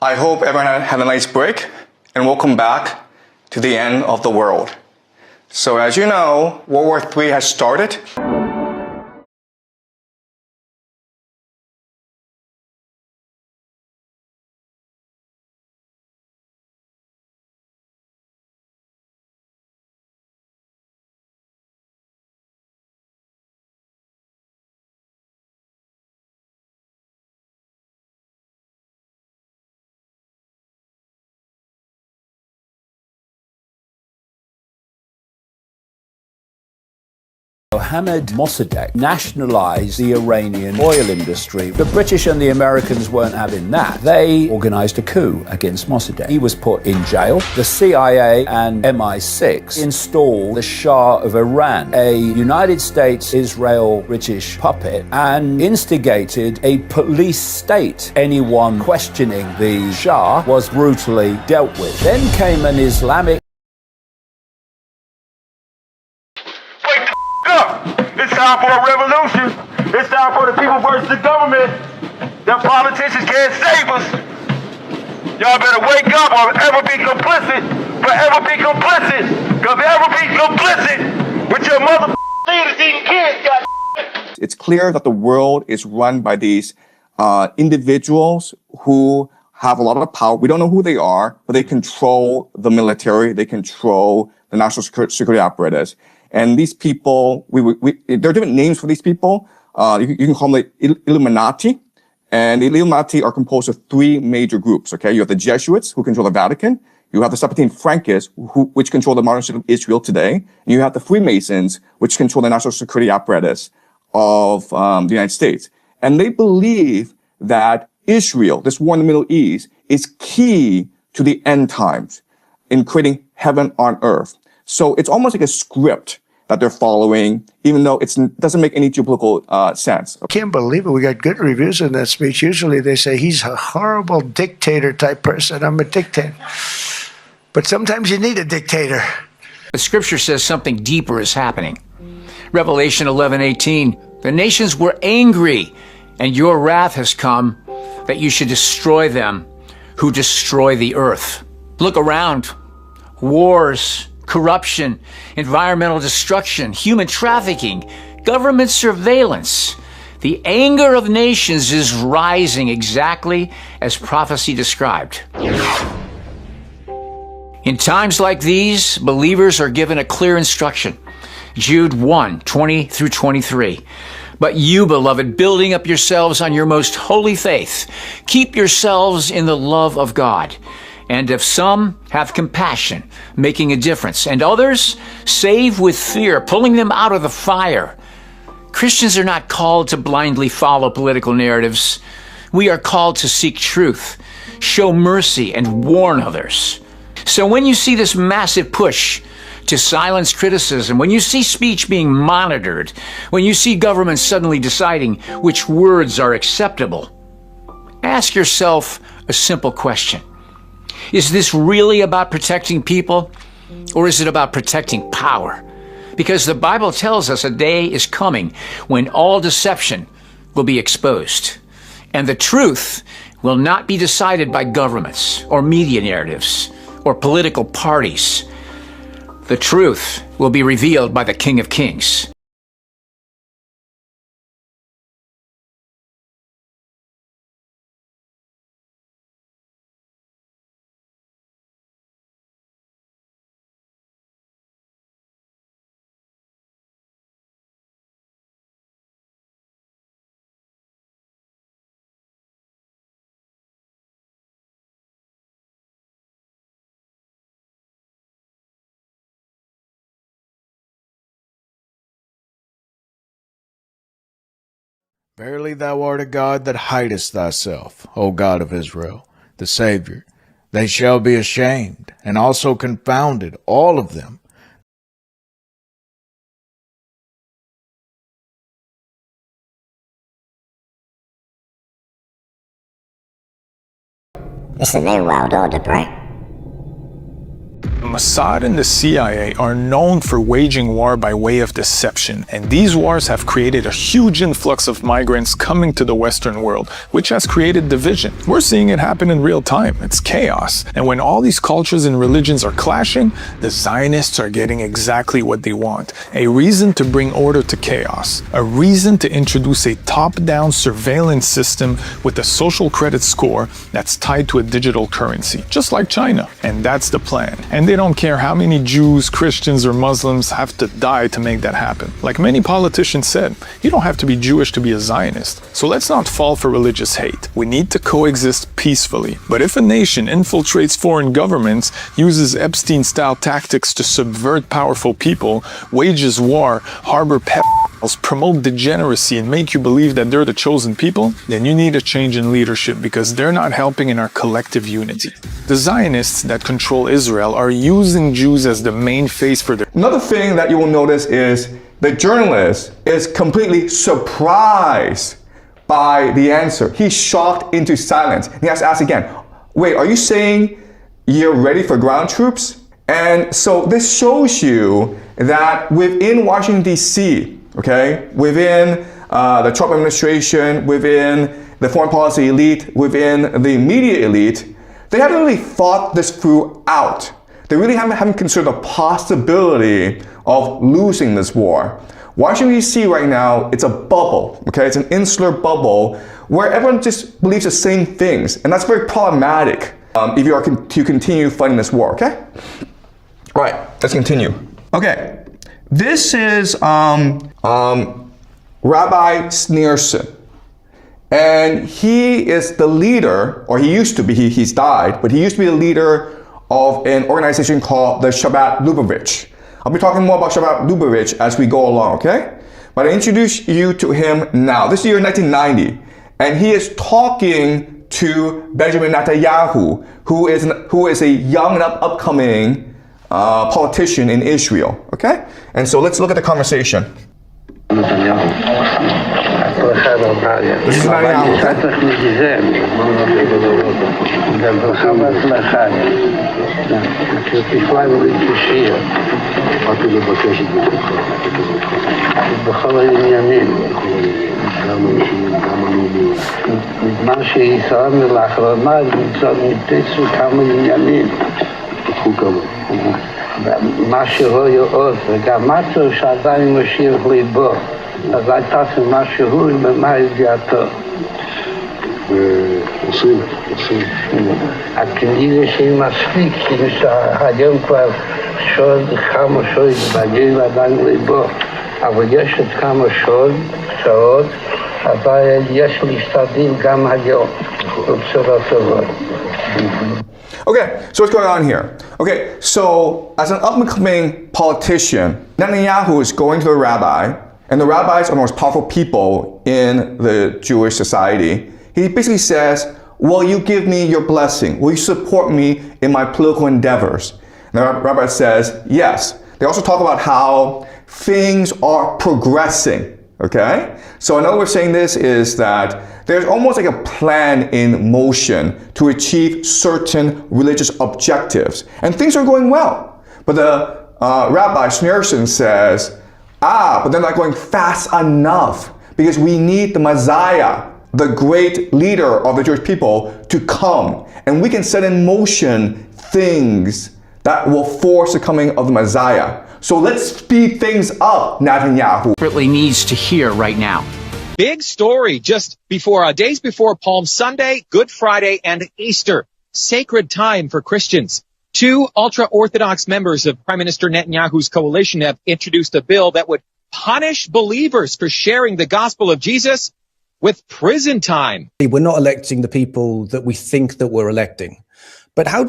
I hope everyone had a nice break, and welcome back to the end of the world. So as you know, World War III has started. Mohammed Mossadegh nationalized the Iranian oil industry. The British and the Americans weren't having that. They organized a coup against Mossadegh. He was put in jail. The CIA and MI6 installed the Shah of Iran, a United States, Israel, British puppet, and instigated a police state. Anyone questioning the Shah was brutally dealt with. Then came an Islamic It's time for a revolution. It's time for the people versus the government. The politicians can't save us. Y'all better wake up or ever be complicit. Forever be complicit. Because ever be complicit with your mother leaders eating kids, God. It's clear that the world is run by these individuals who have a lot of power. We don't know who they are, but they control the military. They control the national security apparatus. And these people, there are different names for these people. You can call them the Illuminati. And the Illuminati are composed of three major groups, okay? You have the Jesuits, who control the Vatican. You have the Sephardim Frankists, which control the modern state of Israel today. And you have the Freemasons, which control the national security apparatus of the United States. And they believe that Israel, this war in the Middle East, is key to the end times in creating heaven on earth. So it's almost like a script that they're following, even though it doesn't make any geopolitical sense. I can't believe it. We got good reviews in that speech. Usually they say he's a horrible dictator type person. I'm a dictator. But sometimes you need a dictator. The scripture says something deeper is happening. Revelation 11:18, the nations were angry, and your wrath has come that you should destroy them who destroy the earth. Look around. Wars, corruption, environmental destruction, human trafficking, government surveillance. The anger of nations is rising exactly as prophecy described. In times like these, believers are given a clear instruction. Jude 1:20 through 23. But you, beloved, building up yourselves on your most holy faith, keep yourselves in the love of God. And if some, have compassion, making a difference, and others, save with fear, pulling them out of the fire. Christians are not called to blindly follow political narratives. We are called to seek truth, show mercy, and warn others. So when you see this massive push to silence criticism, when you see speech being monitored, when you see governments suddenly deciding which words are acceptable, ask yourself a simple question. Is this really about protecting people, or is it about protecting power? Because the Bible tells us a day is coming when all deception will be exposed, and the truth will not be decided by governments or media narratives or political parties. The truth will be revealed by the King of Kings. Verily thou art a God that hidest thyself, O God of Israel, the Savior. They shall be ashamed, and also confounded, all of them. It's the new world order, bro. Mossad and the CIA are known for waging war by way of deception, and these wars have created a huge influx of migrants coming to the Western world, which has created division. We're seeing it happen in real time. It's chaos. And when all these cultures and religions are clashing, the Zionists are getting exactly what they want. A reason to bring order to chaos. A reason to introduce a top-down surveillance system with a social credit score that's tied to a digital currency, just like China. And that's the plan. And they don't care how many Jews, Christians, or Muslims have to die to make that happen. Like many politicians said, you don't have to be Jewish to be a Zionist. So let's not fall for religious hate. We need to coexist peacefully. But if a nation infiltrates foreign governments, uses Epstein-style tactics to subvert powerful people, wages war, harbor pedophiles, promote degeneracy, and make you believe that they're the chosen people, then you need a change in leadership because they're not helping in our collective unity. The Zionists that control Israel are using Jews as the main face for their... Another thing that you will notice is the journalist is completely surprised by the answer. He's shocked into silence. He has to ask again, wait, are you saying you're ready for ground troops? And so this shows you that within Washington, D.C., okay, within the Trump administration, within the foreign policy elite, within the media elite, they haven't really thought this through out. They really haven't considered the possibility of losing this war. Washington, D.C. right now, it's a bubble, okay? It's an insular bubble where everyone just believes the same things, and that's very problematic if you are to continue fighting this war, okay? All right, let's continue. Okay, this is Rabbi Schneerson. And he is the leader, or he used to be, he's died, but he used to be the leader of an organization called the Shabbat Lubavitch. I'll be talking more about Shabbat Lubavitch as we go along, okay? But I introduce you to him now. This year, 1990, and he is talking to Benjamin Netanyahu, who is a young and upcoming politician in Israel, okay? And so let's look at the conversation. This is Netanyahu, מה שהוא יעוז, וגם משהו שעדיין משאיר ליבו, אז הייתה משהו במה ידיעתו. הכנראה שהיא מספיק, שהיום כבר שוד, כמה שוד, מגיעים עדיין ליבו, אבל יש עוד כמה שעות, אבל יש להשתדל גם היום, בצורה טובה. Okay, so what's going on here? Okay, so as an up-and-coming politician, Netanyahu is going to the rabbi, and the rabbis are the most powerful people in the Jewish society. He basically says, will you give me your blessing? Will you support me in my political endeavors? And the rabbi says, yes. They also talk about how things are progressing, okay? So another way of saying this is that there's almost like a plan in motion to achieve certain religious objectives. And things are going well. But the Rabbi Schneerson says, but they're not going fast enough because we need the Messiah, the great leader of the Jewish people, to come. And we can set in motion things that will force the coming of the Messiah. So let's speed things up, Netanyahu. Desperately needs to hear right now. Big story just before days before Palm Sunday, Good Friday, and Easter. Sacred time for Christians. Two ultra-Orthodox members of Prime Minister Netanyahu's coalition have introduced a bill that would punish believers for sharing the gospel of Jesus with prison time. We're not electing the people that we think that we're electing. But how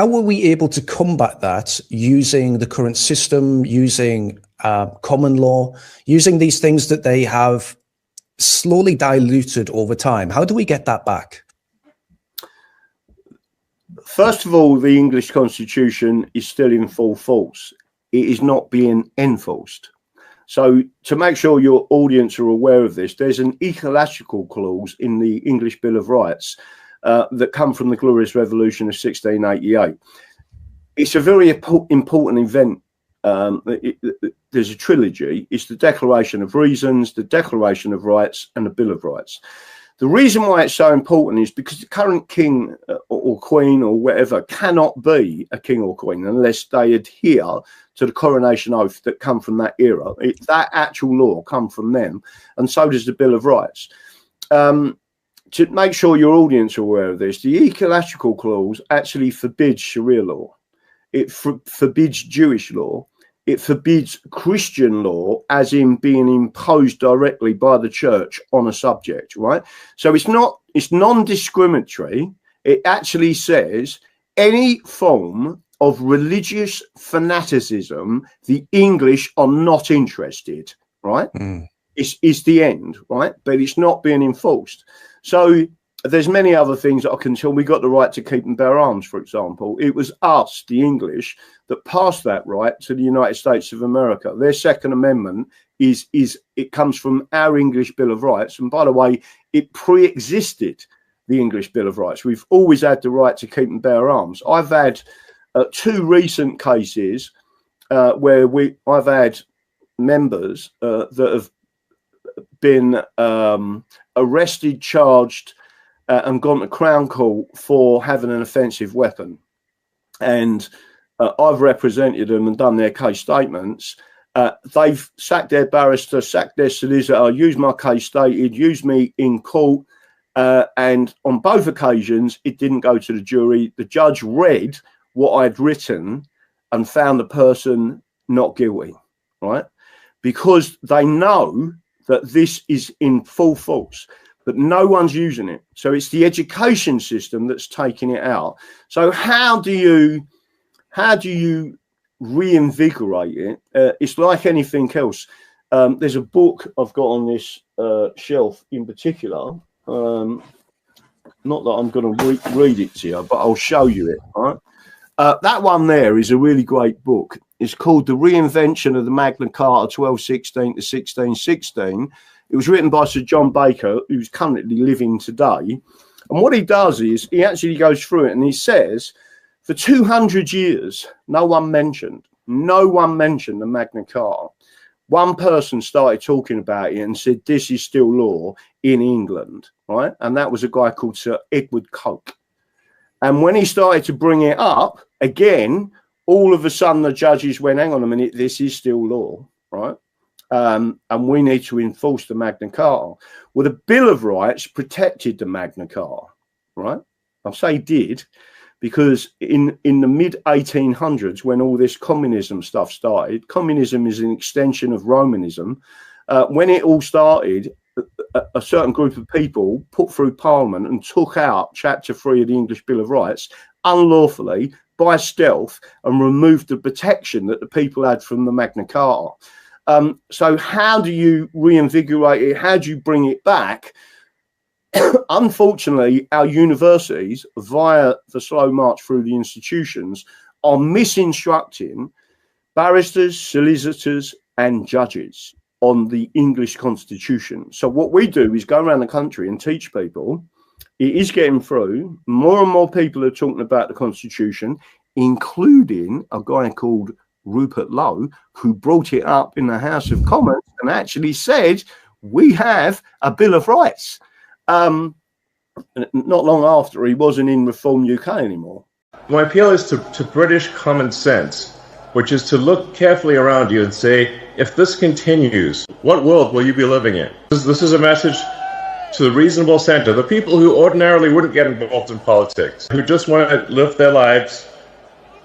were we able to combat that using the current system, using common law, using these things that they have slowly diluted over time? How do we get that back? First of all, the English Constitution is still in full force. It is not being enforced. So to make sure your audience are aware of this, there's an ecological clause in the English Bill of Rights that come from the Glorious Revolution of 1688. It's a very important event. There's a trilogy. It's the Declaration of Reasons, the Declaration of Rights, and the Bill of Rights. The reason why it's so important is because the current king or queen or whatever cannot be a king or queen unless they adhere to the coronation oath that come from that era. That actual law come from them, and so does the Bill of Rights. To make sure your audience are aware of this, the ecclesiastical clause actually forbids Sharia law. It forbids Jewish law. It forbids Christian law, as in being imposed directly by the church on a subject, right? So it's non-discriminatory. It actually says any form of religious fanaticism, the English are not interested, right? It's the end, right? But it's not being enforced. So there's many other things that I can tell. We got the right to keep and bear arms, for example. It was us, the English, that passed that right to the United States of America. Their Second Amendment it comes from our English Bill of Rights. And by the way, it pre-existed the English Bill of Rights. We've always had the right to keep and bear arms. I've had 2 recent cases where I've had members that have been arrested, charged, and gone to Crown Court for having an offensive weapon. And I've represented them and done their case statements. They've sacked their barrister, sacked their solicitor, used my case stated, used me in court. And on both occasions, it didn't go to the jury. The judge read what I'd written and found the person not guilty, right? Because they know that this is in full force, but no one's using it. So it's the education system that's taking it out. So how do you reinvigorate it? It's like anything else. There's a book I've got on this shelf in particular. Not that I'm going to read it to you, but I'll show you it. All right? That one there is a really great book. It's called The Reinvention of the Magna Carta 1216 to 1616. It was written by Sir John Baker, who's currently living today. And what he does is he actually goes through it and he says, for 200 years, no one mentioned the Magna Carta. One person started talking about it and said, this is still law in England, right? And that was a guy called Sir Edward Coke. And when he started to bring it up, again, all of a sudden the judges went, hang on a minute, this is still law, right? And we need to enforce the Magna Carta. Well, the Bill of Rights protected the Magna Carta, right? I say did, because in the mid-1800s, when all this communism stuff started, communism is an extension of Romanism. When it all started, a certain group of people put through Parliament and took out Chapter 3 of the English Bill of Rights unlawfully by stealth and removed the protection that the people had from the Magna Carta. So how do you reinvigorate it? How do you bring it back? Unfortunately, our universities, via the slow march through the institutions, are misinstructing barristers, solicitors, and judges on the English Constitution. So what we do is go around the country and teach people. It is getting through. More and more people are talking about the Constitution, including a guy called Rupert Lowe, who brought it up in the House of Commons and actually said, we have a Bill of Rights. Not long after, he wasn't in Reform UK anymore. My appeal is to British common sense, which is to look carefully around you and say, if this continues, what world will you be living in? This is a message to the reasonable centre, the people who ordinarily wouldn't get involved in politics, who just want to live their lives.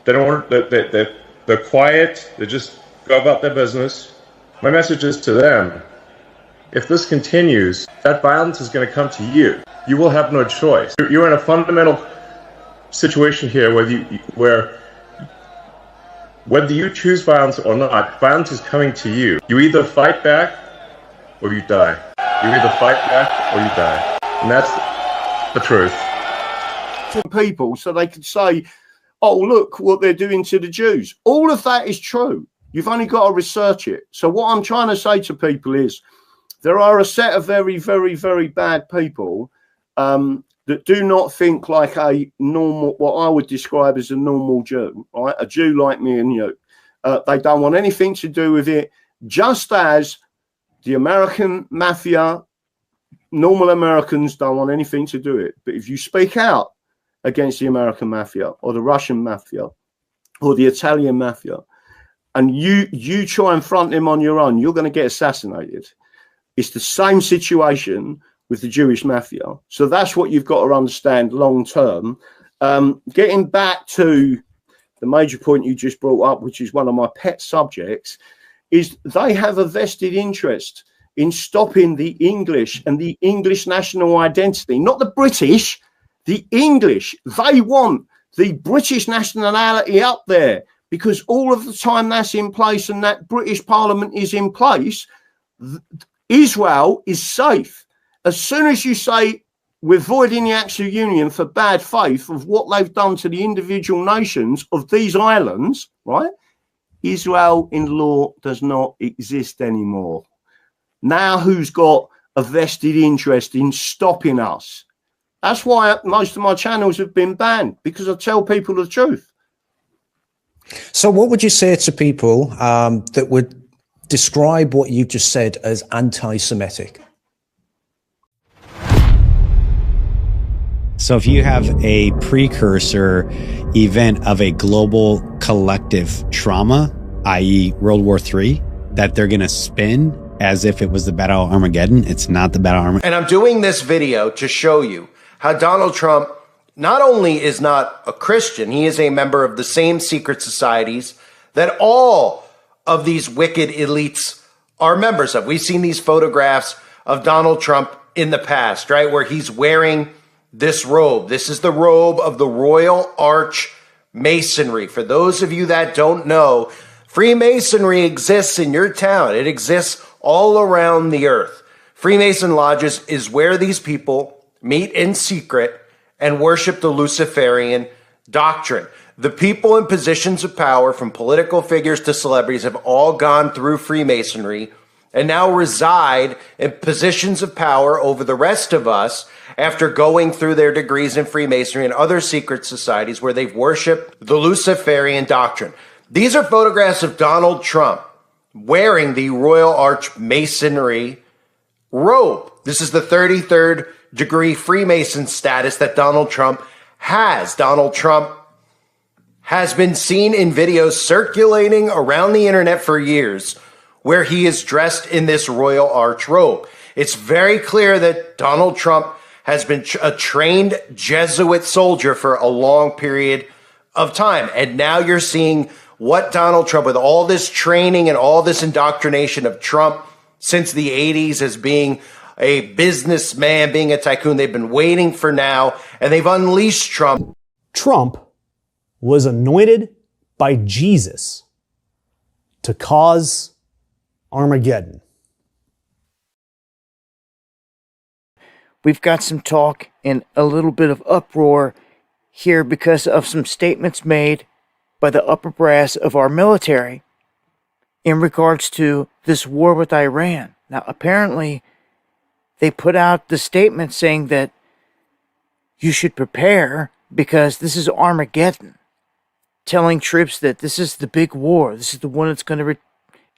They don't want they're quiet, they just go about their business. My message is to them, if this continues, that violence is going to come to you. You will have no choice. You're in a fundamental situation here where whether you choose violence or not, violence is coming to you. You either fight back or you die. You either fight back or you die. And that's the truth. People, so they could say, oh, look what they're doing to the Jews. All of that is true. You've only got to research it. So what I'm trying to say to people is there are a set of very, very, very bad people that that do not think like a normal, what I would describe as a normal Jew, right? A Jew like me and you. They don't want anything to do with it, just as the American mafia, normal Americans don't want anything to do with it. But if you speak out against the American mafia or the Russian mafia or the Italian mafia, and you try and front them on your own, you're going to get assassinated. It's the same situation with the Jewish mafia. So that's what you've got to understand long term. Getting back to the major point you just brought up, which is one of my pet subjects, is they have a vested interest in stopping the English and the English national identity, not the British, the English. They want the British nationality up there, because all of the time that's in place and that British Parliament is in place, Israel is safe. As soon as you say we're voiding the Acts of Union for bad faith of what they've done to the individual nations of these islands, right? Israel in law does not exist anymore. Now who's got a vested interest in stopping us? That's why most of my channels have been banned, because I tell people the truth. So what would you say to people that would describe what you've just said as anti-Semitic? So if you have a precursor event of a global collective trauma, i.e. World War III, that they're going to spin as if it was the Battle of Armageddon, it's not the Battle of Armageddon. And I'm doing this video to show you how Donald Trump not only is not a Christian, he is a member of the same secret societies that all of these wicked elites are members of. We've seen these photographs of Donald Trump in the past, right, where he's wearing this robe. This is the robe of the Royal Arch Masonry. For those of you that don't know, Freemasonry exists in your town. It exists all around the earth. Freemason lodges is where these people meet in secret and worship the Luciferian doctrine. The people in positions of power, from political figures to celebrities, have all gone through Freemasonry and now reside in positions of power over the rest of us after going through their degrees in Freemasonry and other secret societies where they've worshiped the Luciferian doctrine. These are photographs of Donald Trump wearing the Royal Arch Masonry robe. This is the 33rd degree Freemason status that Donald Trump has. Donald Trump has been seen in videos circulating around the internet for years where he is dressed in this Royal Arch robe. It's very clear that Donald Trump has been a trained Jesuit soldier for a long period of time. And now you're seeing what Donald Trump, with all this training and all this indoctrination of Trump since the 80s as being a businessman, being a tycoon, they've been waiting for now, and they've unleashed Trump. Trump was anointed by Jesus to cause Armageddon. We've got some talk and a little bit of uproar here because of some statements made by the upper brass of our military in regards to this war with Iran. Now, apparently, they put out the statement saying that you should prepare because this is Armageddon, telling troops that this is the big war. This is the one that's going to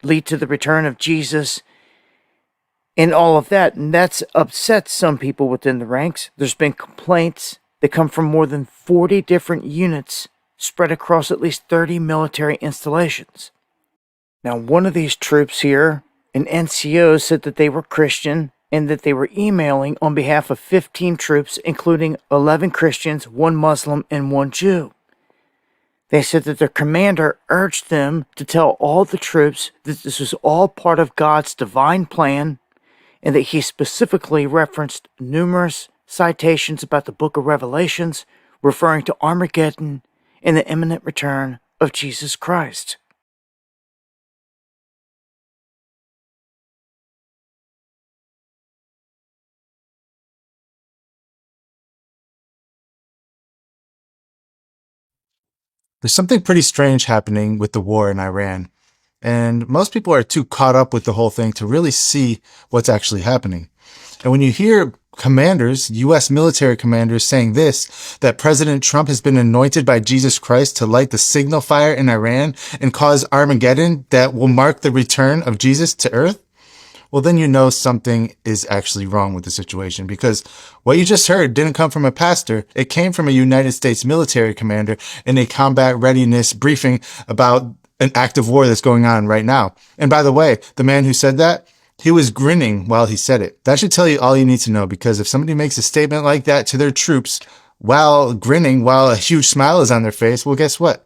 lead to the return of Jesus and all of that. And that's upset some people within the ranks. There's been complaints that come from more than 40 different units spread across at least 30 military installations. Now, one of these troops here, an NCO, said that they were Christian and that they were emailing on behalf of 15 troops, including 11 Christians, 1 Muslim, and 1 Jew. They said that their commander urged them to tell all the troops that this was all part of God's divine plan, and that he specifically referenced numerous citations about the book of Revelations, referring to Armageddon and the imminent return of Jesus Christ. There's something pretty strange happening with the war in Iran, and most people are too caught up with the whole thing to really see what's actually happening. And when you hear commanders, U.S. military commanders, saying this, that President Trump has been anointed by Jesus Christ to light the signal fire in Iran and cause Armageddon that will mark the return of Jesus to earth, well, then you know something is actually wrong with the situation, because what you just heard didn't come from a pastor. It came from a United States military commander in a combat readiness briefing about an active war that's going on right now. And by the way, the man who said that, he was grinning while he said it. That should tell you all you need to know, because if somebody makes a statement like that to their troops while grinning, while a huge smile is on their face, well, guess what?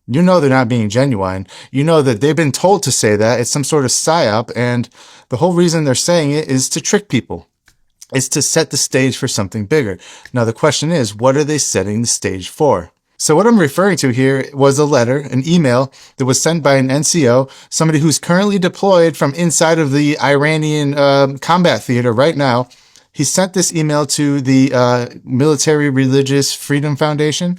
You know they're not being genuine. You know that they've been told to say that. It's some sort of psyop, and the whole reason they're saying it is to trick people. It's to set the stage for something bigger. Now, the question is, what are they setting the stage for? So what I'm referring to here was a letter, an email that was sent by an NCO, somebody who's currently deployed from inside of the Iranian combat theater right now. He sent this email to the Military Religious Freedom Foundation.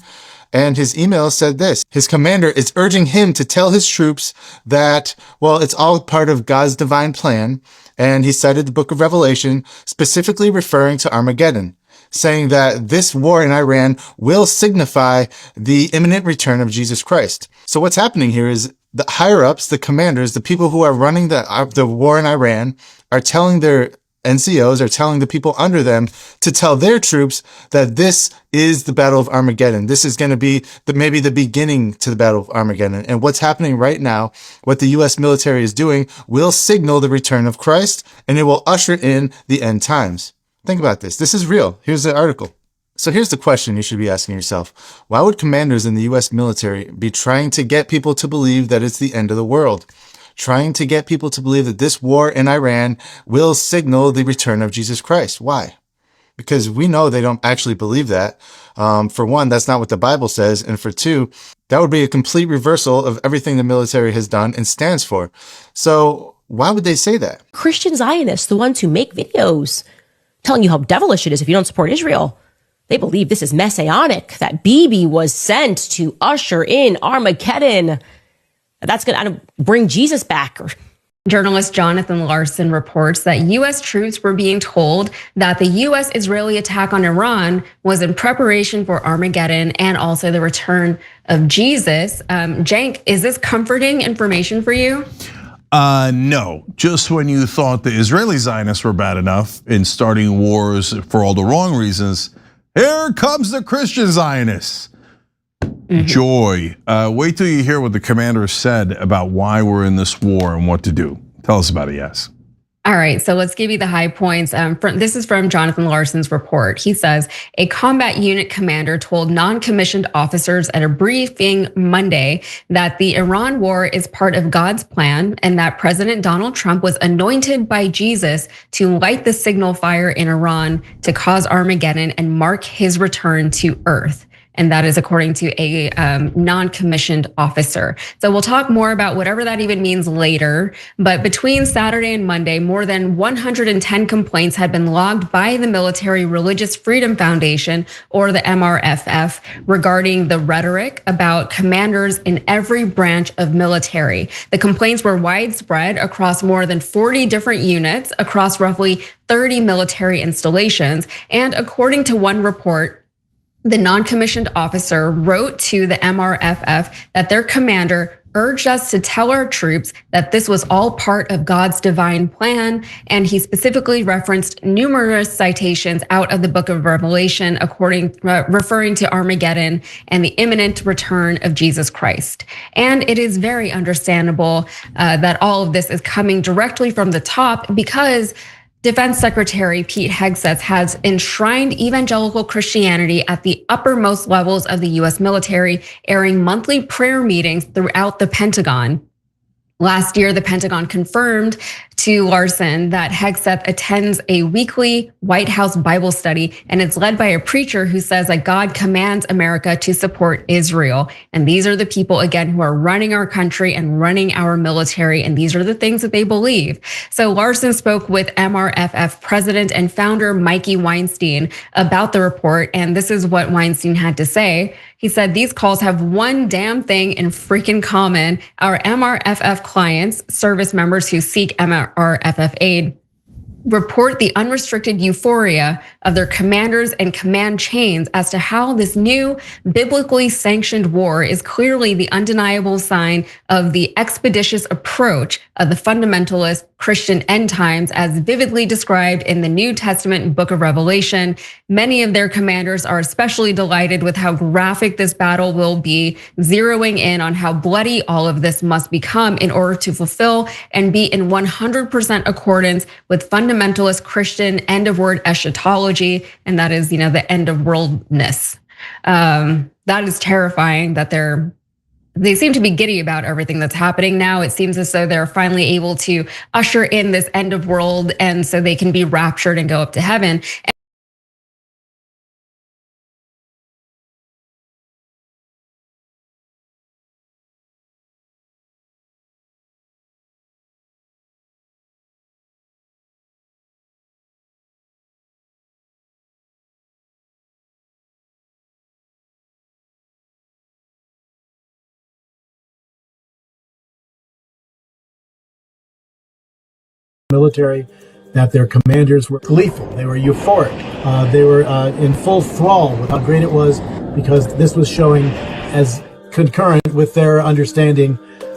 And his email said this: his commander is urging him to tell his troops that, well, it's all part of God's divine plan. And he cited the book of Revelation, specifically referring to Armageddon, saying that this war in Iran will signify the imminent return of Jesus Christ. So what's happening here is the higher ups, the commanders, the people who are running the war in Iran are telling their NCOs, are telling the people under them to tell their troops that this is the Battle of Armageddon. This is going to be maybe the beginning to the Battle of Armageddon. And what's happening right now, what the U.S. military is doing, will signal the return of Christ, and it will usher in the end times. Think about this. This is real. Here's the article. So here's the question you should be asking yourself. Why would commanders in the U.S. military be trying to get people to believe that it's the end of the world? Trying to get people to believe that this war in Iran will signal the return of Jesus Christ. Why? Because we know they don't actually believe that. For one, that's not what the Bible says. And for two, that would be a complete reversal of everything the military has done and stands for. So why would they say that? Christian Zionists, the ones who make videos telling you how devilish it is if you don't support Israel. They believe this is messianic, that Bibi was sent to usher in Armageddon. That's going to bring Jesus back. Journalist Jonathan Larson reports that U.S. troops were being told that the U.S.-Israeli attack on Iran was in preparation for Armageddon and also the return of Jesus. Cenk, is this comforting information for you? No, just when you thought the Israeli Zionists were bad enough in starting wars for all the wrong reasons, here comes the Christian Zionists. Mm-hmm. Joy. Wait till you hear what the commander said about why we're in this war and what to do. Tell us about it, Yes. All right, so let's give you the high points. This is from Jonathan Larson's report. He says, a combat unit commander told non-commissioned officers at a briefing Monday that the Iran war is part of God's plan and that President Donald Trump was anointed by Jesus to light the signal fire in Iran to cause Armageddon and mark his return to earth. And that is according to a non-commissioned officer. So we'll talk more about whatever that even means later. But between Saturday and Monday, more than 110 complaints had been logged by the Military Religious Freedom Foundation, or the MRFF, regarding the rhetoric about commanders in every branch of military. The complaints were widespread across more than 40 different units across roughly 30 military installations. And according to one report, the non-commissioned officer wrote to the MRFF that their commander urged us to tell our troops that this was all part of God's divine plan. And he specifically referenced numerous citations out of the book of Revelation, referring to Armageddon and the imminent return of Jesus Christ. And it is very understandable that all of this is coming directly from the top, because Defense Secretary Pete Hegseth has enshrined evangelical Christianity at the uppermost levels of the U.S. military, airing monthly prayer meetings throughout the Pentagon. Last year, the Pentagon confirmed to Larson that Hegseth attends a weekly White House Bible study, and it's led by a preacher who says that God commands America to support Israel. And these are the people, again, who are running our country and running our military, and these are the things that they believe. So Larson spoke with MRFF president and founder Mikey Weinstein about the report, and this is what Weinstein had to say. He said, these calls have one damn thing in freaking common. Our MRFF clients, service members who seek MRFF aid, report the unrestricted euphoria of their commanders and command chains as to how this new biblically sanctioned war is clearly the undeniable sign of the expeditious approach of the fundamentalist Christian end times as vividly described in the New Testament book of Revelation. Many of their commanders are especially delighted with how graphic this battle will be, zeroing in on how bloody all of this must become in order to fulfill and be in 100% accordance with fundamentalist Christian end of word eschatology, and that is, the end of worldness. That is terrifying that they seem to be giddy about everything that's happening now. It seems as though they're finally able to usher in this end of world, and so they can be raptured and go up to heaven. Military, that their commanders were gleeful, they were euphoric, they were in full thrall with how great it was, because this was showing as concurrent with their understanding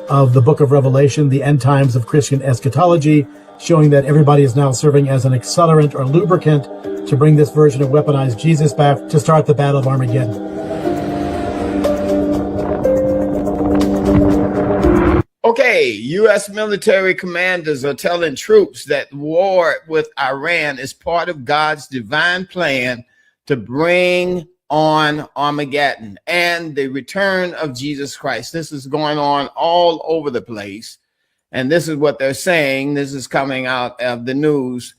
of the book of Revelation, the end times of Christian eschatology, showing that everybody is now serving as an accelerant or lubricant to bring this version of weaponized Jesus back to start the Battle of Armageddon. Okay, U.S. military commanders are telling troops that war with Iran is part of God's divine plan to bring on Armageddon and the return of Jesus Christ. This is going on all over the place. And this is what they're saying. This is coming out of the news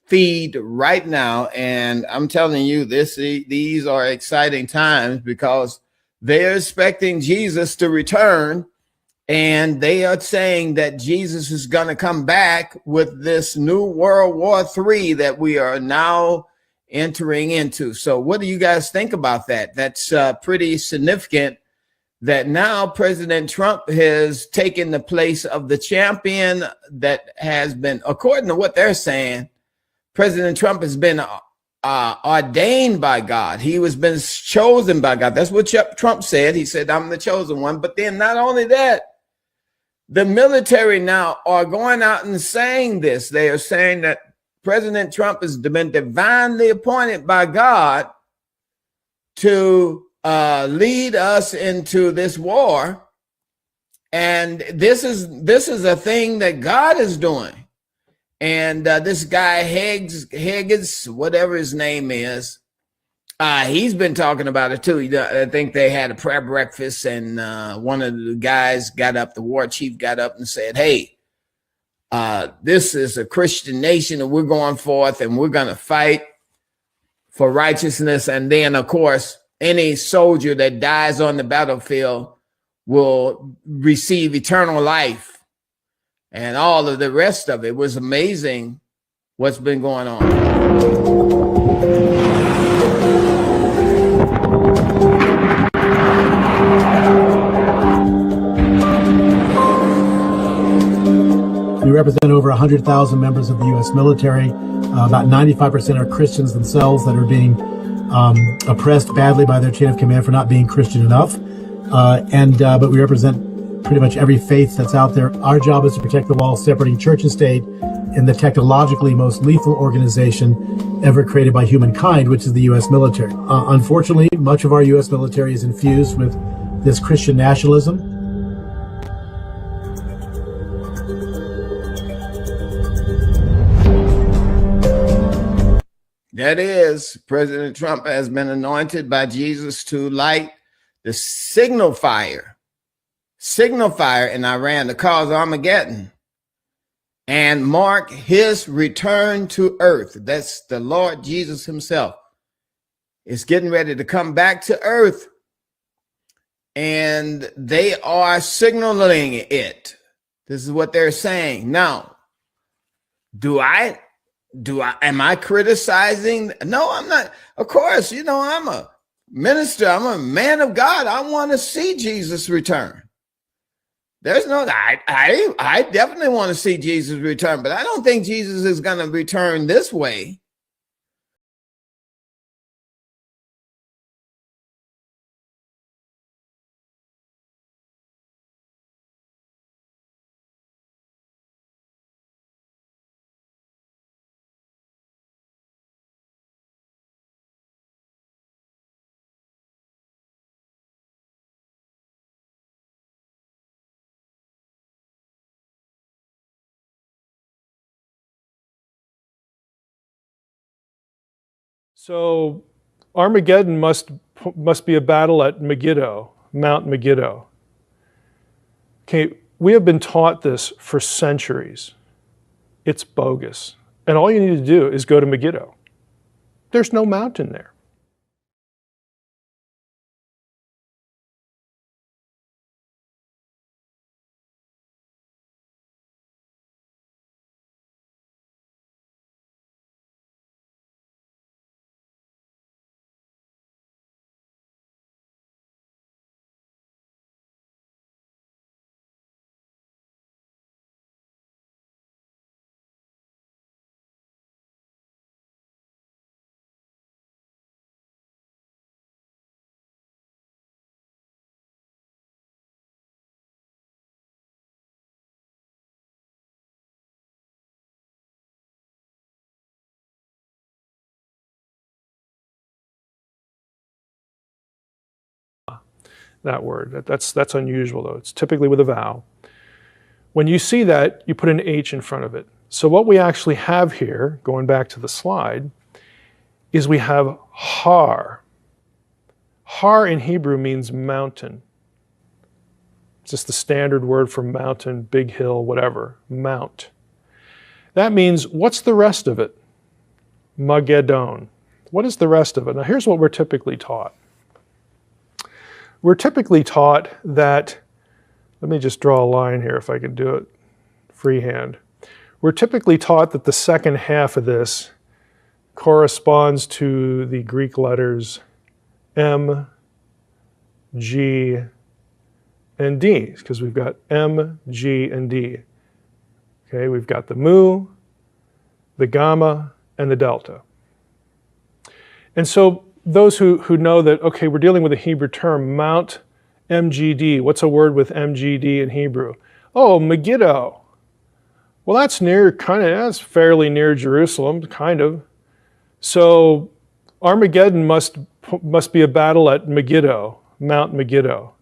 feed right now. And I'm telling you, these are exciting times because they're expecting Jesus to return. And they are saying that Jesus is going to come back with this new World War III that we are now entering into. So what do you guys think about that? That's pretty significant that now President Trump has taken the place of the champion that has been, according to what they're saying, President Trump has been ordained by God. He was been chosen by God. That's what Trump said. He said, I'm the chosen one. But then not only that, the military now are going out and saying this. They are saying that President Trump has been divinely appointed by God to lead us into this war. And this is a thing that God is doing. And this guy Higgins, whatever his name is, he's been talking about it too. I think they had a prayer breakfast, and one of the guys got up, the war chief got up and said, hey, this is a Christian nation and we're going forth and we're going to fight for righteousness. And then, of course, any soldier that dies on the battlefield will receive eternal life. And all of the rest of it was amazing what's been going on. We represent over 100,000 members of the U.S. military. About 95% are Christians themselves that are being oppressed badly by their chain of command for not being Christian enough. But we represent pretty much every faith that's out there. Our job is to protect the wall separating church and state in the technologically most lethal organization ever created by humankind, which is the U.S. military. Unfortunately, much of our U.S. military is infused with this Christian nationalism. That is, President Trump has been anointed by Jesus to light the signal fire in Iran to cause Armageddon and mark his return to earth. That's the Lord Jesus himself is getting ready to come back to earth, and they are signaling it. This is what they're saying. Now, am I criticizing? No, I'm not. Of course, I'm a minister. I'm a man of God. I want to see Jesus return. There's no, I definitely want to see Jesus return, but I don't think Jesus is going to return this way. So Armageddon must be a battle at Megiddo, Mount Megiddo. Okay, we have been taught this for centuries. It's bogus. And all you need to do is go to Megiddo. There's no mountain there. That word. That's unusual though. It's typically with a vowel. When you see that, you put an H in front of it. So what we actually have here, going back to the slide, is we have har. Har in Hebrew means mountain. It's just the standard word for mountain, big hill, whatever, mount. That means, what's the rest of it? Mageddon. What is the rest of it? Now here's what we're typically taught. We're typically taught that, let me just draw a line here if I can do it freehand. We're typically taught that the second half of this corresponds to the Greek letters M, G, and D, because we've got M, G, and D. Okay, we've got the mu, the gamma, and the delta. And so those who know that, okay, we're dealing with a Hebrew term, Mount MGD. What's a word with MGD in Hebrew? Oh, Megiddo. Well, that's near, that's fairly near Jerusalem, kind of. So Armageddon must be a battle at Megiddo, Mount Megiddo.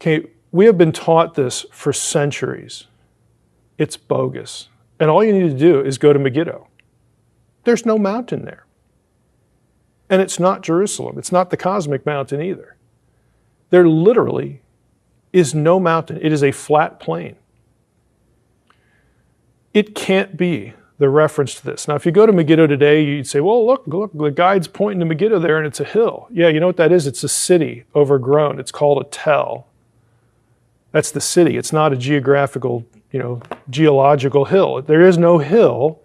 Okay, we have been taught this for centuries. It's bogus. And all you need to do is go to Megiddo. There's no mountain there. And it's not Jerusalem. It's not the cosmic mountain either. There literally is no mountain. It is a flat plain. It can't be the reference to this. Now, if you go to Megiddo today, you'd say, well, look, the guide's pointing to Megiddo there and it's a hill. Yeah, you know what that is? It's a city overgrown. It's called a tell. That's the city. It's not a geographical, geological hill. There is no hill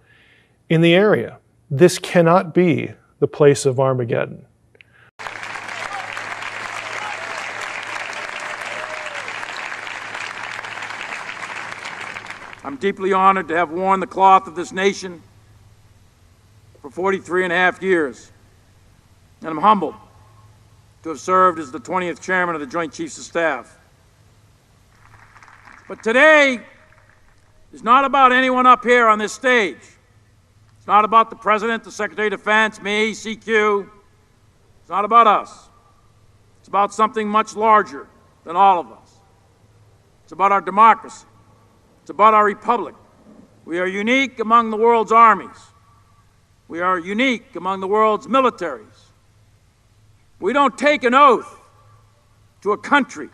in the area. This cannot be the place of Armageddon. I'm deeply honored to have worn the cloth of this nation for 43 and a half years, and I'm humbled to have served as the 20th chairman of the Joint Chiefs of Staff. But today is not about anyone up here on this stage. It's not about the President, the Secretary of Defense, me, CQ. It's not about us. It's about something much larger than all of us. It's about our democracy. It's about our republic. We are unique among the world's armies. We are unique among the world's militaries. We don't take an oath to a country.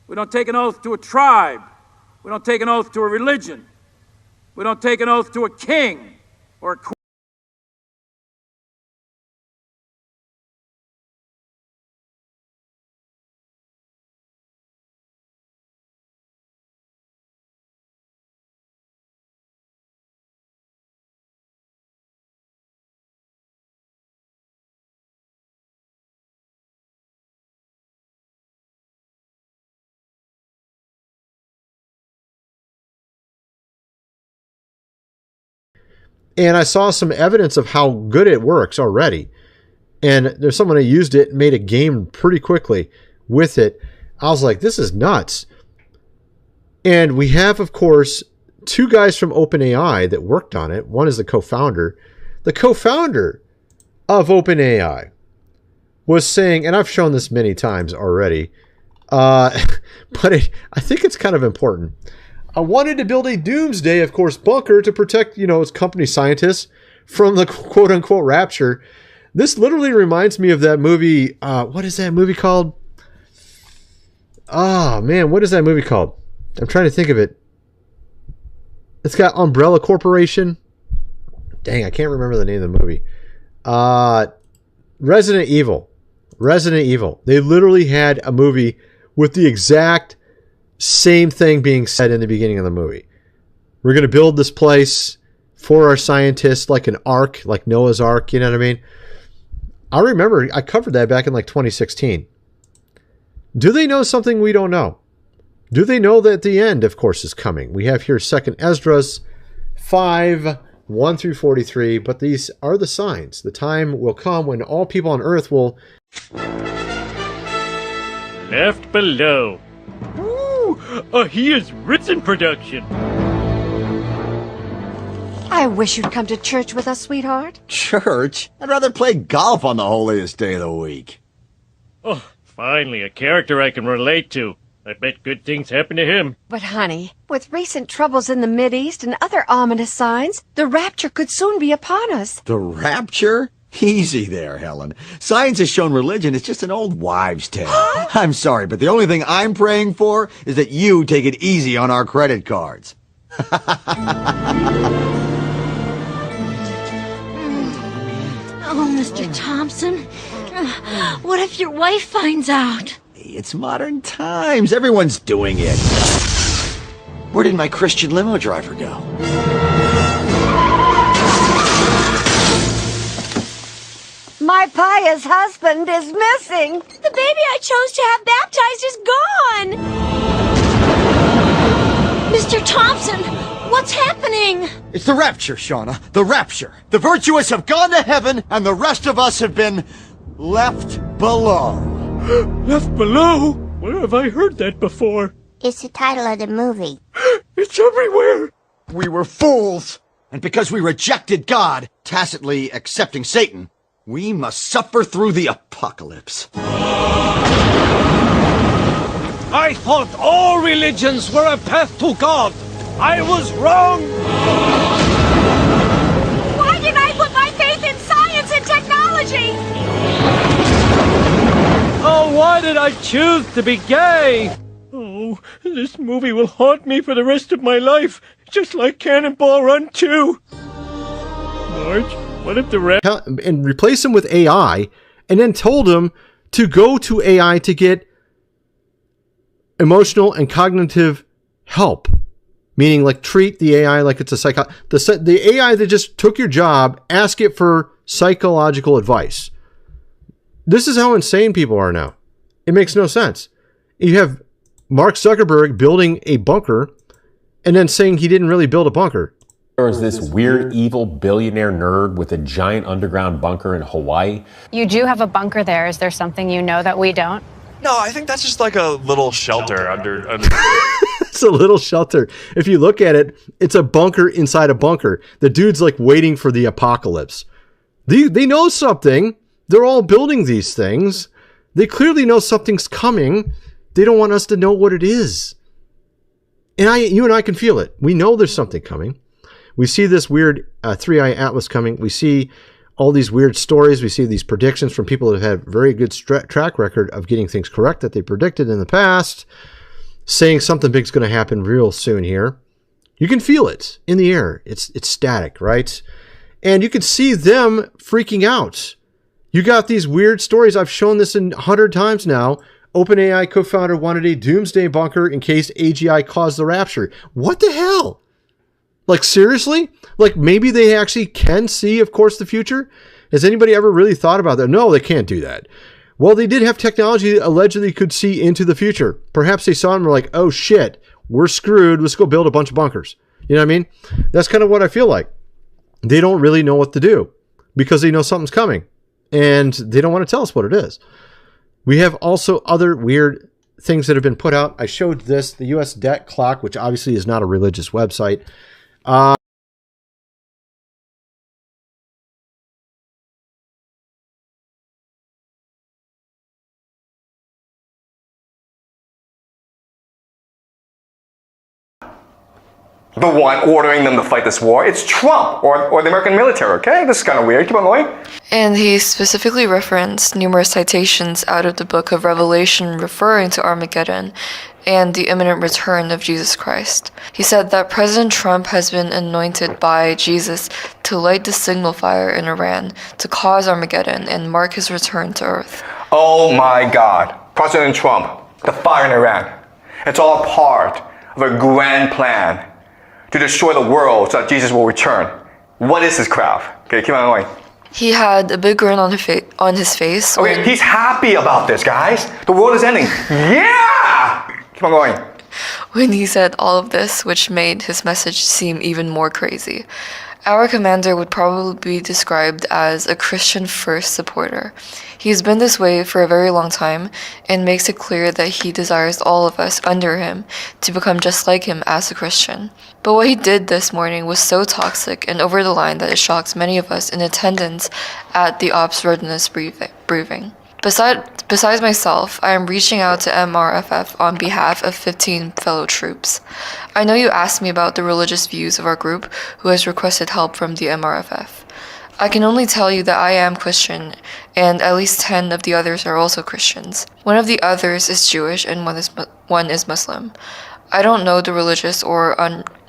We don't take an oath to a tribe. We don't take an oath to a religion. We don't take an oath to a king or a queen. And I saw some evidence of how good it works already. And there's someone who used it and made a game pretty quickly with it. I was like, this is nuts. And we have, of course, two guys from OpenAI that worked on it. One is the co-founder. The co-founder of OpenAI was saying, and I've shown this many times already, but I think it's kind of important. I wanted to build a doomsday, of course, bunker to protect, its company scientists from the quote-unquote rapture. This literally reminds me of that movie. What is that movie called? Oh, man, what is that movie called? I'm trying to think of it. It's got Umbrella Corporation. Dang, I can't remember the name of the movie. Resident Evil. Resident Evil. They literally had a movie with the exact same thing being said in the beginning of the movie. We're going to build this place for our scientists like an ark, like Noah's Ark, you know what I mean? I remember I covered that back in like 2016. Do they know something we don't know? Do they know that the end, of course, is coming? We have here 2nd Esdras 5, 1 through 43, but these are the signs. The time will come when all people on earth will... Left below. Ooh, a He Is Risen production. I wish you'd come to church with us, sweetheart. Church? I'd rather play golf on the holiest day of the week. Oh, finally, a character I can relate to. I bet good things happen to him. But honey, with recent troubles in the Mideast and other ominous signs, the rapture could soon be upon us. The rapture? Easy there, Helen. Science has shown religion is just an old wives' tale. I'm sorry, but the only thing I'm praying for is that you take it easy on our credit cards. Oh, Mr. Thompson, what if your wife finds out? It's modern times. Everyone's doing it. Where did my Christian limo driver go? My pious husband is missing. The baby I chose to have baptized is gone. Mr. Thompson, what's happening? It's the rapture, Shauna. The rapture. The virtuous have gone to heaven, and the rest of us have been left below. Left below? Where have I heard that before? It's the title of the movie. It's everywhere. We were fools. And because we rejected God, tacitly accepting Satan, we must suffer through the apocalypse. I thought all religions were a path to God. I was wrong. Why did I put my faith in science and technology? Oh, why did I choose to be gay? Oh, this movie will haunt me for the rest of my life, just like Cannonball Run 2. Marge, what if the and replace him with AI, and then told him to go to AI to get emotional and cognitive help, meaning like treat the AI like it's a the AI that just took your job, ask it for psychological advice. This is how insane people are now. It makes no sense. You have Mark Zuckerberg building a bunker and then saying he didn't really build a bunker. There was this weird, evil billionaire nerd with a giant underground bunker in Hawaii. You do have a bunker there. Is there something you know that we don't? No, I think that's just like a little shelter under. It's a little shelter. If you look at it, it's a bunker inside a bunker. The dude's like waiting for the apocalypse. They know something. They're all building these things. They clearly know something's coming. They don't want us to know what it is. And you and I can feel it. We know there's something coming. We see this weird three-eye atlas coming. We see all these weird stories. We see these predictions from people that have had very good track record of getting things correct that they predicted in the past, saying something big's going to happen real soon here. You can feel it in the air. It's static, right? And you can see them freaking out. You got these weird stories. I've shown this 100 times now. OpenAI co-founder wanted a doomsday bunker in case AGI caused the rapture. What the hell? Like, seriously? Like, maybe they actually can see, of course, the future? Has anybody ever really thought about that? No, they can't do that. Well, they did have technology that allegedly could see into the future. Perhaps they saw and were like, oh shit, we're screwed. Let's go build a bunch of bunkers. You know what I mean? That's kind of what I feel like. they don't really know what to do because they know something's coming and they don't want to tell us what it is. We have also other weird things that have been put out. I showed this, the U.S. debt clock, which obviously is not a religious website. The one ordering them to fight this war, it's Trump or the American military, okay? This is kind of weird. Keep on going. And he specifically referenced numerous citations out of the book of Revelation referring to Armageddon and the imminent return of Jesus Christ. He said that President Trump has been anointed by Jesus to light the signal fire in Iran to cause Armageddon and mark his return to Earth. Oh my God. President Trump, the fire in Iran. It's all part of a grand plan to destroy the world so that Jesus will return. What is this crap? Okay, keep on going. He had a big grin on his face. Okay, he's happy about this, guys. The world is ending. Yeah! Keep on going. When he said all of this, which made his message seem even more crazy. Our commander would probably be described as a Christian first supporter. He's been this way for a very long time and makes it clear that he desires all of us under him to become just like him as a Christian. But what he did this morning was so toxic and over the line that it shocked many of us in attendance at the Ops Readiness briefing. Besides myself, I am reaching out to MRFF on behalf of 15 fellow troops. I know you asked me about the religious views of our group who has requested help from the MRFF. I can only tell you that I am Christian, and at least 10 of the others are also Christians. One of the others is Jewish and one is Muslim. I don't know the religious or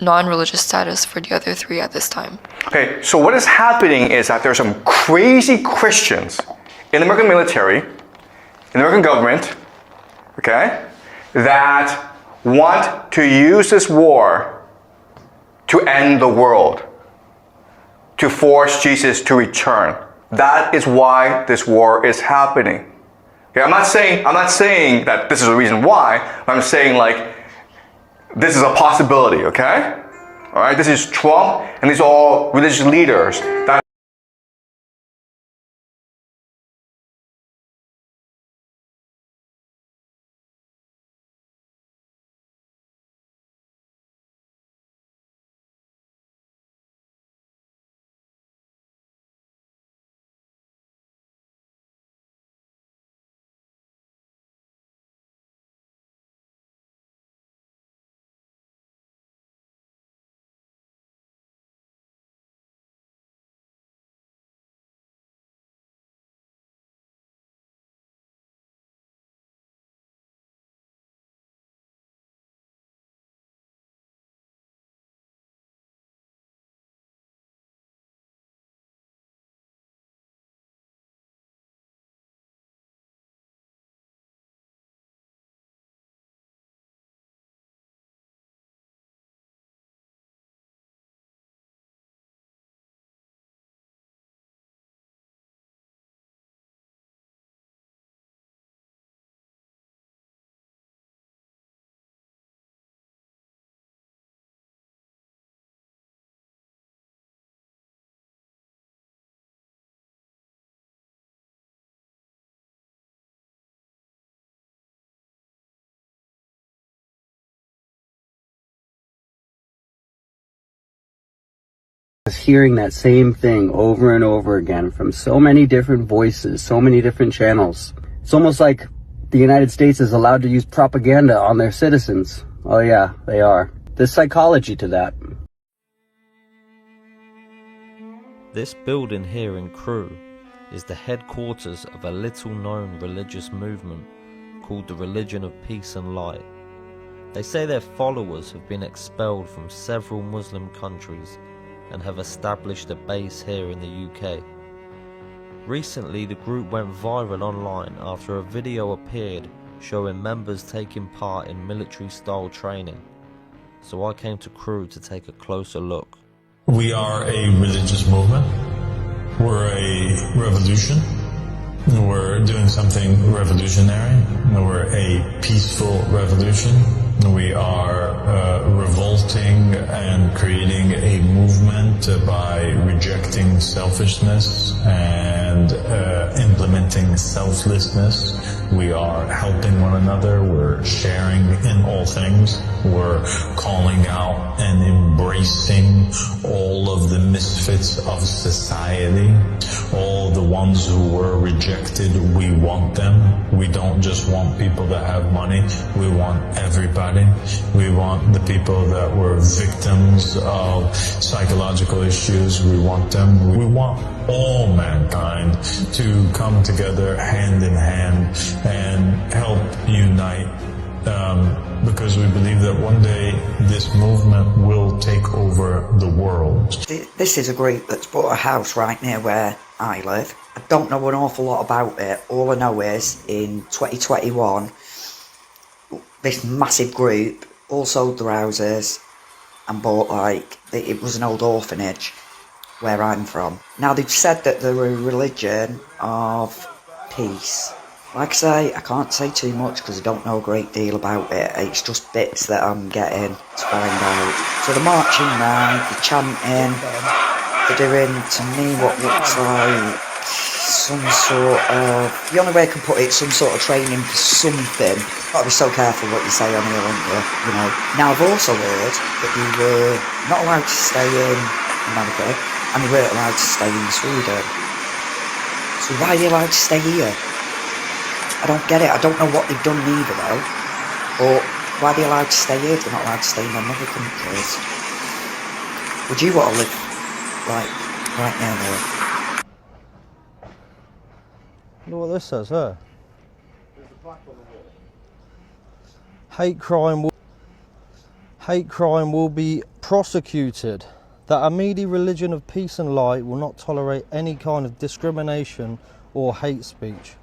non-religious status for the other 3 at this time. Okay, so what is happening is that there's some crazy Christians in the American military, in the American government, okay, that want to use this war to end the world, to force Jesus to return. That is why this war is happening. Okay, I'm not saying that this is the reason why. I'm saying like this is a possibility. Okay, all right. This is Trump, and these are all religious leaders that. Hearing that same thing over and over again from so many different voices, so many different channels. It's almost like the United States is allowed to use propaganda on their citizens. Oh yeah, they are. There's psychology to that. This building here in Crewe is the headquarters of a little-known religious movement called the Religion of Peace and Light. They say their followers have been expelled from several Muslim countries and have established a base here in the UK. Recently, the group went viral online after a video appeared showing members taking part in military-style training. So I came to Crewe to take a closer look. We are a religious movement. We're a revolution. We're doing something revolutionary. We're a peaceful revolution. We are revolting and creating a movement by rejecting selfishness and implementing selflessness. We are helping one another. We're sharing in all things. We're calling out and embracing all of the misfits of society, all the ones who were rejected. We want them. We don't just want people that have money. We want everybody. We want the people that were victims of psychological issues. We want them. We want all mankind to come together hand in hand and help unite, because we believe that one day this movement will take over the world. This is a group that's bought a house right near where I live. I don't know an awful lot about it. All I know is in 2021, this massive group all sold their houses and bought, like, it was an old orphanage where I'm from. Now, they've said that they're a religion of peace. Like I say, I can't say too much because I don't know a great deal about it. It's just bits that I'm getting to find out. So they're marching around, they're chanting, they're doing, to me, what looks like some sort of, the only way I can put it, some sort of training for something. Gotta be so careful what you say on here, aren't you know. Now, I've also heard that you were not allowed to stay in America, and you weren't allowed to stay in Sweden. So why are you allowed to stay here? I don't get it. I don't know what they've done neither though. Or why are they allowed to stay here if they're not allowed to stay in other countries? Would you want to live, like, right now there? Look what this says here. Hate crime will be prosecuted. The Ahmadi religion of peace and light will not tolerate any kind of discrimination or hate speech.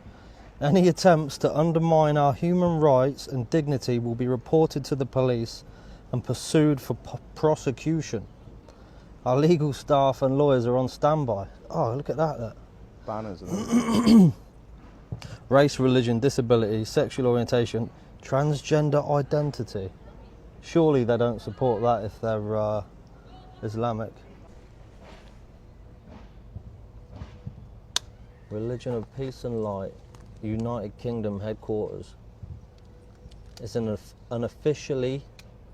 Any attempts to undermine our human rights and dignity will be reported to the police and pursued for prosecution. Our legal staff and lawyers are on standby. Oh, look at that. Banners. Race, religion, disability, sexual orientation, transgender identity. Surely they don't support that if they're Islamic. Religion of peace and light. United Kingdom headquarters. It's an officially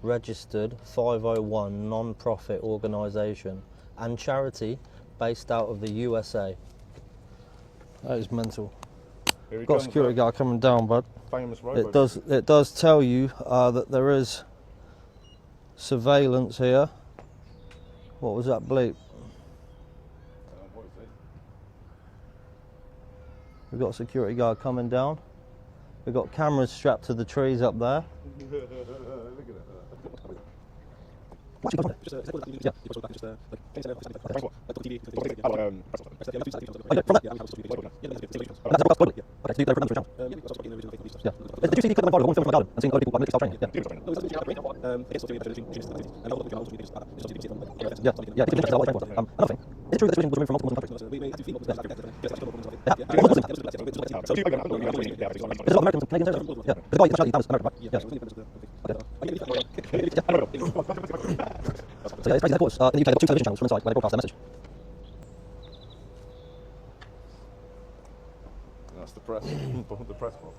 registered 501 non-profit organisation and charity based out of the USA. That is mental. Got a security guard coming down, bud. It does tell you that there is surveillance here. What was that bleep? We've got a security guard coming down. We've got cameras strapped to the trees up there. Is it true that this religion was removed from multiple Muslim countries? Is it Americans and Canadians there? Yeah. The guy nationality is American, right? Yes. So yeah, it's crazy. Headquarters in the UK, they've got 2 television channels from inside where they broadcast their message. That's the press. The press box.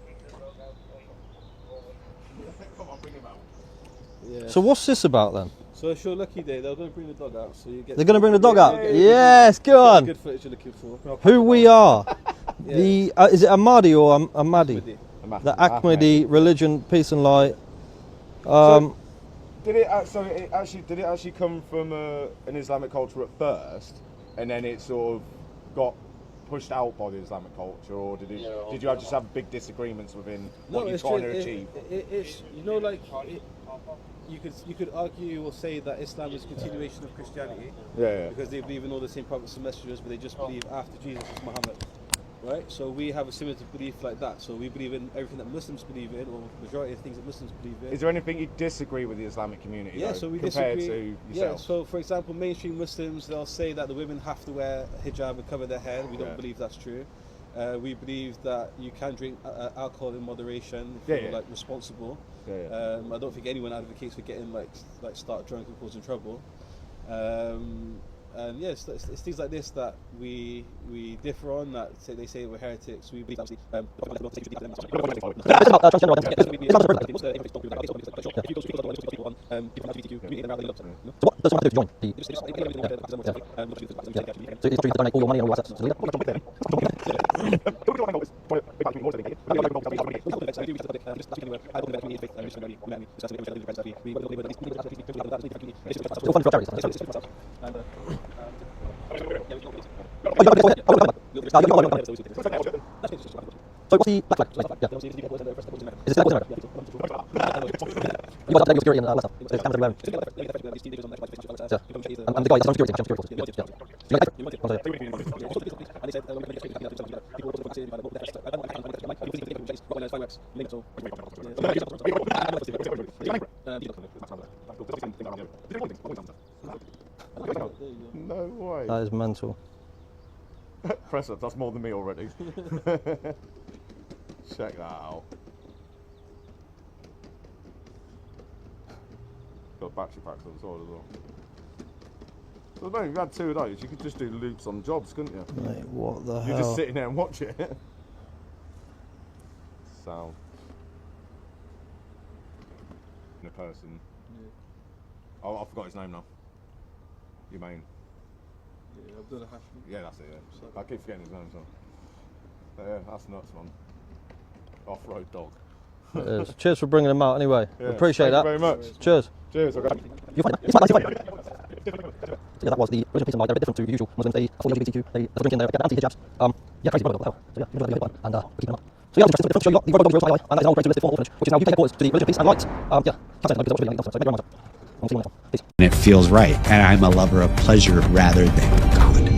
Yeah. So what's this about then? So it's your lucky day. They're going to bring the dog out. So you get. They're going to bring the dog out. Yes, go on. Good footage you're looking for. Who we are? The is it Ahmadi or Ahmadi? The Ahmadi religion, peace and light. So did it actually come from an Islamic culture at first, and then it sort of got pushed out by the Islamic culture, or did you just have big disagreements within what you're trying to achieve? It's you could argue or say that Islam is a continuation of Christianity, because they believe in all the same prophets and messengers, but they just believe after Jesus is Muhammad, right? So we have a similar belief like that. So we believe in everything that Muslims believe in, or majority of things that Muslims believe in. Is there anything you disagree with the Islamic community? Yeah, so we compared disagree. to yourself? Yeah, so for example, mainstream Muslims, they'll say that the women have to wear hijab and cover their hair. We don't believe that's true. We believe that you can drink alcohol in moderation if you're like responsible. I don't think anyone advocates for getting like start drunk and causing trouble. And yes, it's things like this that we differ on. That they say we're heretics. We believe obviously. So what's the black flag? Yeah. Is it still America? You guys updated your security and all that stuff. So it's cameras everywhere. Yeah. And the guy, that's on security. No way. That is mental. Press up, that's more than me already. Check that out. Got battery packs on the side as well. So no, if you had 2 of those, you could just do loops on jobs, couldn't you? Mate, what the hell? You're just sitting there and watch it. Sound. In a person. Yeah. Oh, I forgot his name now. Your main. Yeah, that's it, yeah. I keep forgetting his name, so. Yeah, that's nuts, man. Off-road dog. It is. Cheers for bringing them out anyway. Yeah, Appreciate that. Thank you very much. Cheers. Cheers, okay. You're fine. It's fine. So yeah, that was the original piece of light. They're a bit different to the usual Muslims. They are fully LGBTQ. They drink in there, get anti-hijabs. Yeah, crazy brother, what the hell. So yeah, you're going to and we're keeping them up. So yeah, I was interested to show you the Robo Dog Real and that is now created listed former orphanage, which is now UK headquarters to the religion, peace and light. Yeah, can't say that because it's really so thank you very much. I'll see you later. Peace. And it feels right, and I'm a lover of pleasure rather than God.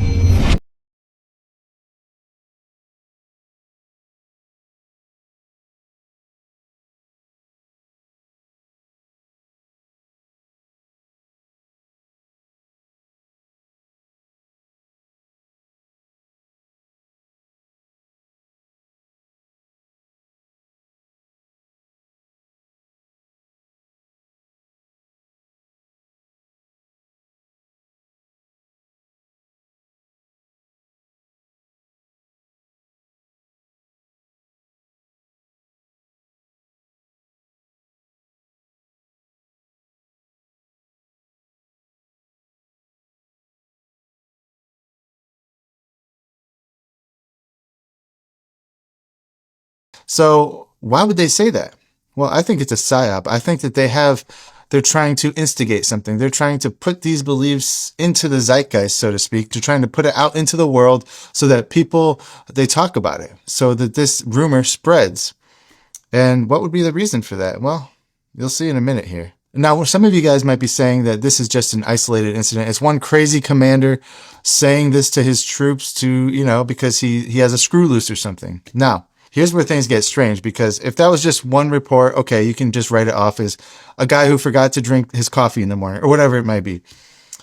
So why would they say that? Well, I think it's a psyop. I think that they're trying to instigate something. They're trying to put these beliefs into the zeitgeist, so to speak. They're trying to put it out into the world so that they talk about it, so that this rumor spreads. And what would be the reason for that? Well, you'll see in a minute here. Now, some of you guys might be saying that this is just an isolated incident. It's one crazy commander saying this to his troops because he has a screw loose or something. Now, here's where things get strange, because if that was just one report, okay, you can just write it off as a guy who forgot to drink his coffee in the morning or whatever it might be.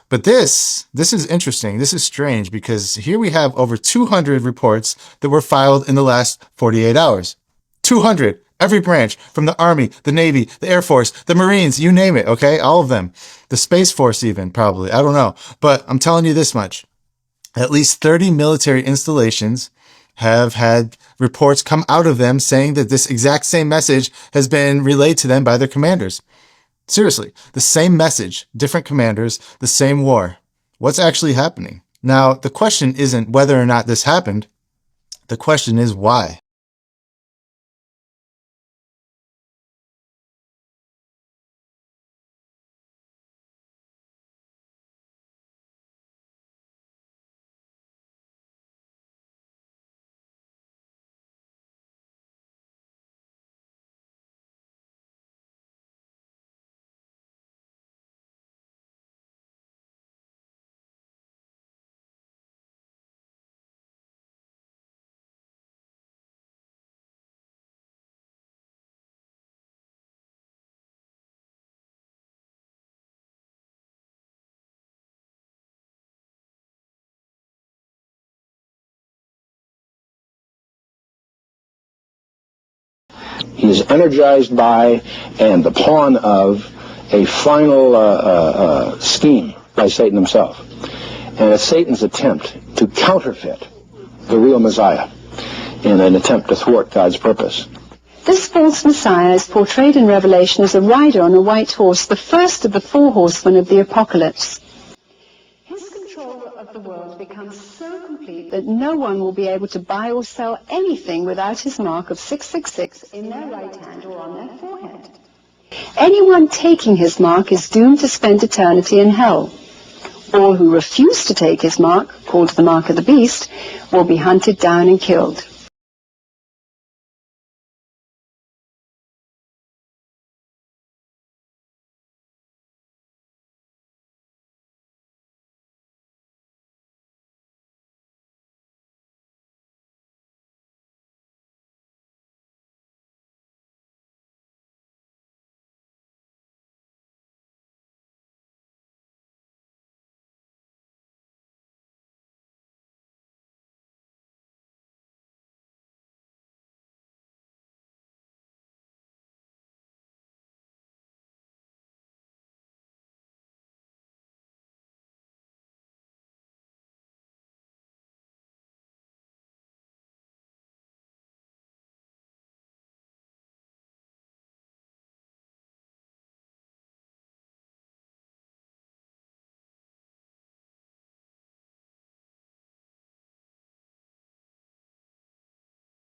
But this is interesting. This is strange because here we have over 200 reports that were filed in the last 48 hours. 200. Every branch, from the Army, the Navy, the Air Force, the Marines, you name it, okay? All of them. The Space Force even, probably. I don't know. But I'm telling you this much. At least 30 military installations have had reports come out of them saying that this exact same message has been relayed to them by their commanders. Seriously, the same message, different commanders, the same war. What's actually happening? Now, the question isn't whether or not this happened. The question is why. He is energized by and the pawn of a final scheme by Satan himself. And it's Satan's attempt to counterfeit the real Messiah in an attempt to thwart God's purpose. This false Messiah is portrayed in Revelation as a rider on a white horse, the first of the 4 horsemen of the apocalypse. His control of the world becomes so complete that no one will be able to buy or sell anything without his mark of 666 in their right hand or on their forehead. Anyone taking his mark is doomed to spend eternity in hell. All who refuse to take his mark, called the mark of the beast, will be hunted down and killed.